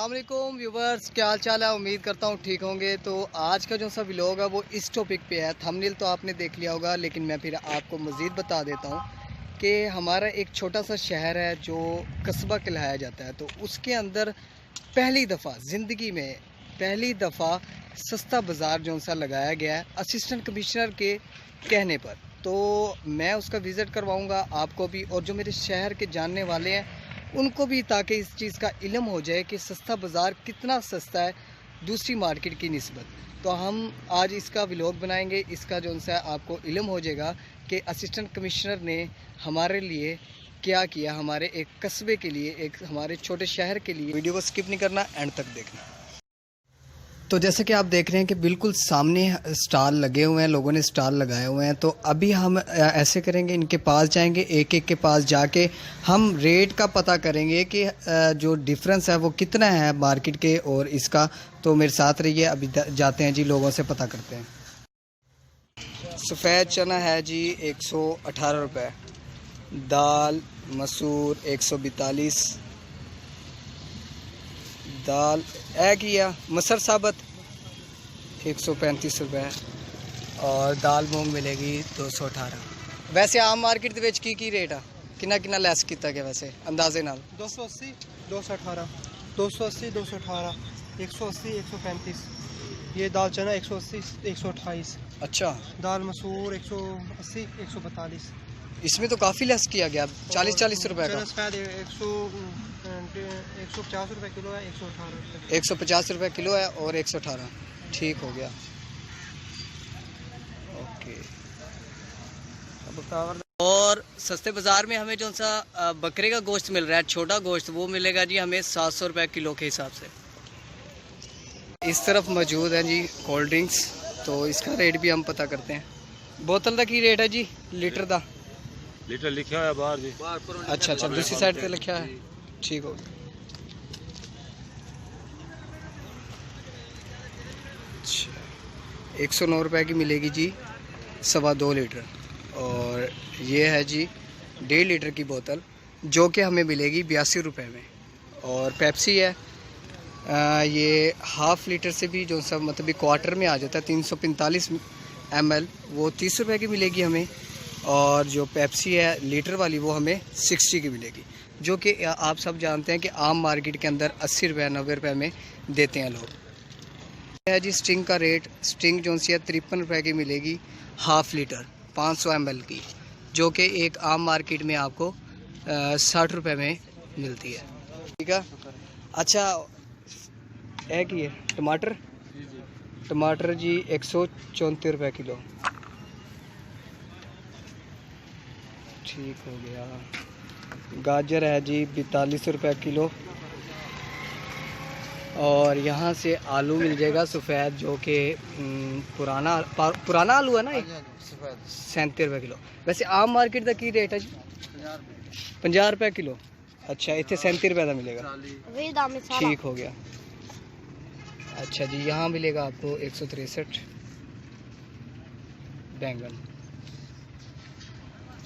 अस्सलाम वालेकुम व्यूवर्स, क्या हाल चाल है। उम्मीद करता हूँ ठीक होंगे। तो आज का जो सा व्लॉग है वो इस टॉपिक पे है। थंबनेल तो आपने देख लिया होगा, लेकिन मैं फिर आपको मज़ीद बता देता हूँ कि हमारा एक छोटा सा शहर है जो कस्बा कहलाया जाता है। तो उसके अंदर पहली दफ़ा ज़िंदगी में पहली दफ़ा सस्ता बाज़ार जो सा लगाया गया है असिस्टेंट कमिश्नर के कहने पर। तो मैं उसका विज़िट करवाऊँगा आपको भी, और जो मेरे शहर के जानने वाले हैं उनको भी, ताकि इस चीज़ का इल्म हो जाए कि सस्ता बाज़ार कितना सस्ता है दूसरी मार्केट की निस्बत। तो हम आज इसका व्लॉग बनाएंगे, इसका जो सा आपको इल्म हो जाएगा कि असिस्टेंट कमिश्नर ने हमारे लिए क्या किया, हमारे एक कस्बे के लिए, एक हमारे छोटे शहर के लिए। वीडियो को स्किप नहीं करना, एंड तक देखना। तो जैसे कि आप देख रहे हैं कि बिल्कुल सामने स्टॉल लगे हुए हैं, लोगों ने स्टॉल लगाए हुए हैं। तो अभी हम ऐसे करेंगे, इनके पास जाएंगे, एक एक के पास जाके हम रेट का पता करेंगे कि जो डिफरेंस है वो कितना है मार्केट के और इसका। तो मेरे साथ रहिए, अभी जाते हैं जी, लोगों से पता करते हैं। सफ़ेद चना है जी 118 रुपये, दाल मसूर 142, दाल किया मसर साबत 135 रुपये, और दाल मूंग मिलेगी 218। वैसे आम मार्केट के विच की रेट आ कितना कितना लैस किया गया वैसे अंदाजे नाल? 280 218, 280 218, 180 135। ये दाल चना 180 128। अच्छा, दाल मसूर 180 142। इसमें तो काफ़ी लेस किया गया, 40 रुपये का। 150 रुपये किलो है, 118 रुपये। 150 रुपये किलो है और 118, ठीक हो गया, ओके। और सस्ते बाज़ार में हमें जो सा बकरे का गोश्त मिल रहा है, छोटा गोश्त, वो मिलेगा जी हमें 700 रुपये किलो के हिसाब से। इस तरफ मौजूद है जी कोल्ड ड्रिंक्स, तो इसका रेट भी हम पता करते हैं। बोतल का की रेट है जी, लीटर का? लीटर लिखा है बाहर जी। अच्छा अच्छा, दूसरी साइड पे लिखा है, ठीक हो गया। 109 रुपये की मिलेगी जी 2.25 लीटर, और ये है जी 1.5 लीटर की बोतल जो कि हमें मिलेगी 82 रुपये में। और पेप्सी है, ये हाफ़ लीटर से भी जो सब मतलब क्वार्टर में आ जाता है 345 ml, वो 30 रुपये की मिलेगी हमें। और जो पेप्सी है लीटर वाली वो हमें 60 की मिलेगी, जो कि आप सब जानते हैं कि आम मार्केट के अंदर 80 रुपये 90 रुपये में देते हैं लोग। है जी स्टिंग का रेट, स्टिंग जो सी है 53 रुपये की मिलेगी हाफ़ लीटर 500 ml की, जो कि एक आम मार्केट में आपको 60 रुपये में मिलती है, ठीक है। अच्छा, एक ही है टमाटर, टमाटर जी 134 रुपये किलो, ठीक हो गया। गाजर है जी 42 रुपये किलो, और यहाँ से आलू मिल जाएगा सफ़ेद, जो कि पुराना आलू है ना, 37 रुपये किलो। वैसे आम मार्केट का की रेट है जी? 50 रुपये किलो। अच्छा, इतने 37 रुपये का मिलेगा, ठीक हो गया। अच्छा जी, यहाँ मिलेगा आपको 163। बैंगन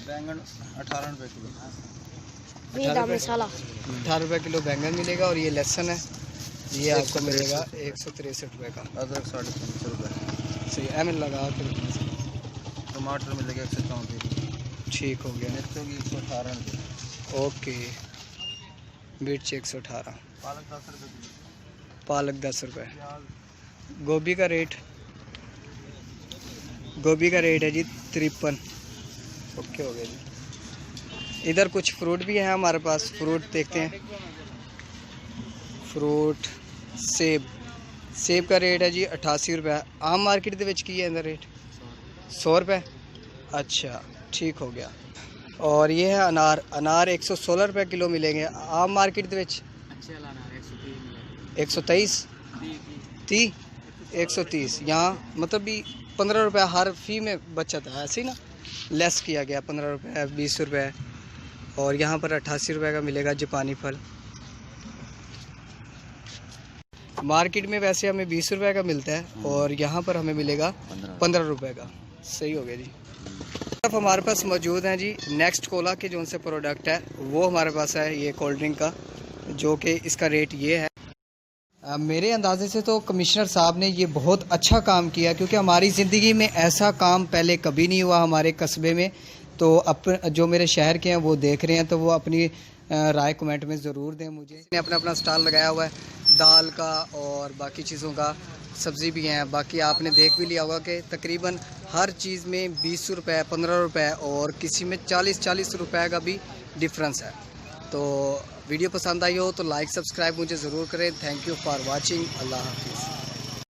18 रुपये किलो। 18 रुपये किलो बैंगन मिलेगा। और ये लहसुन है, ये आपको मिलेगा 163 रुपये का। अदरक 350 रुपये। सही एम लगा कर। टमाटर मिलेगा 134, ठीक हो गया। मिर्च होगी 118 रुपये। ओके, मिर्च 118। पालक 10 रुपये किलो। पालक 10 रुपये। गोभी का रेट, गोभी का रेट है जी 53। ओके हो गया जी। इधर कुछ फ्रूट भी है हमारे पास, फ्रूट देखते हैं। फ्रूट सेब, सेब का रेट है जी 88 रुपये। आम मार्केट के विच की है इधर रेट 100 रुपये। अच्छा, ठीक हो गया। और ये है अनार, अनार 116 रुपये किलो मिलेंगे। आम मार्केट के विच 123 30 130। यहाँ मतलब भी 15 रुपये हर फी में बचत है, ऐसे ही ना, लेस किया गया 15 रुपये 20 रुपये। और यहाँ पर 88 रुपये का मिलेगा जापानी फल। मार्केट में वैसे हमें 20 रुपये का मिलता है, और यहाँ पर हमें मिलेगा 15 रुपये का। सही हो गया जी। अब हमारे पास मौजूद हैं जी नेक्स्ट कोला के जो से प्रोडक्ट है वो हमारे पास है, ये कोल्ड ड्रिंक का, जो कि इसका रेट ये है मेरे अंदाजे से तो कमिश्नर साहब ने ये बहुत अच्छा काम किया, क्योंकि हमारी ज़िंदगी में ऐसा काम पहले कभी नहीं हुआ हमारे कस्बे में। तो जो मेरे शहर के हैं वो देख रहे हैं, तो वो अपनी राय कमेंट में ज़रूर दें मुझे। इसने अपना अपना स्टॉल लगाया हुआ है दाल का और बाकी चीज़ों का, सब्ज़ी भी हैं। बाकी आपने देख भी लिया होगा कि तकरीबन हर चीज़ में 20 रुपये, 15 रुपये और किसी में 40-40 रुपये का भी डिफरेंस है। तो वीडियो पसंद आई हो तो लाइक सब्सक्राइब मुझे ज़रूर करें। Thank you for watching. अल्लाह हाफिज़।